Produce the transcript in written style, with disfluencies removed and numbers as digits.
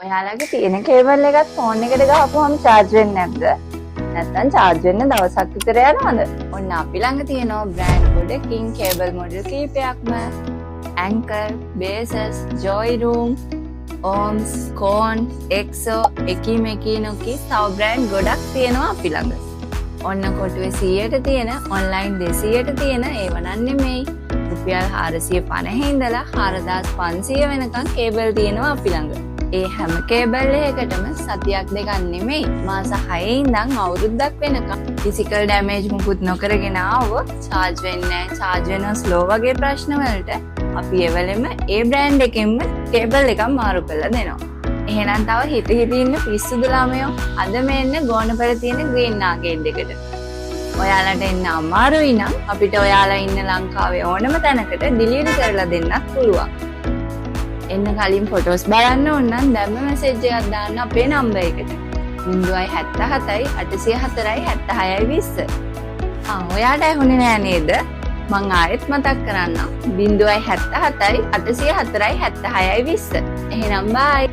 ඔයාලගේ තියෙන කේබල් එකත් ෆෝන් එකට ගහපුවම charge වෙන්නේ නැද්ද? නැත්නම් charge වෙන්න දවසක් විතර යනවද? ඔන්න අපි ළඟ තියෙනවා brand ගොඩකින් කේබල් මොඩල් කීපයක්ම. Anchor, Basis, Joyroom, Ohms, Kone, Exo, Ekimeki නොකී තව brand ගොඩක් තියෙනවා අපි ළඟ. ඔන්න කොටුවේ 100ට තියෙන, online 200ට තියෙන ඒව නම් නෙමෙයි. රුපියල් 450 ඉඳලා 4500 වෙනකන් කේබල් තියෙනවා අපි ළඟ. ඒ හැම කේබල් එකකටම සතියක් දෙකක් නෙමෙයි මාස 6 ඉඳන් අවුරුද්දක් වෙනකම් ෆිසිකල් ඩැමේජ් මුකුත් නොකරගෙන ආවොත් charge වෙන්නේ නැහැ, charge වෙනවා slow වගේ ප්‍රශ්න වලට අපි එවලෙම ඒ බ්‍රෑන්ඩ් එකෙන්ම කේබල් එකක් මාරු කරලා දෙනවා. එහෙනම් තව හිත ඉන්න පිස්සුදු ළමයෝ අද මෙන්න ගෝනපර තියෙන ග්‍රීන් ආකේඩ් එකට. ඔයාලට එන්න අමාරුයි නම් අපිට ඔයාලා ඉන්න ලංකාවේ ඕනම තැනකට ඩිලීවරි කරලා දෙන්නත් පුළුවන්. එන්න කලින් ෆොටෝස් බලන්න ඕන නම් දැම්ම මැසේජ් එකක් දාන්න අපේ නම්බර් එකට 077 804 76 20. ඔයාට ඇහුනේ නෑ නේද? මං ආයෙත් මතක් කරන්නම් 077 804 76 20. එහෙනම් බයි.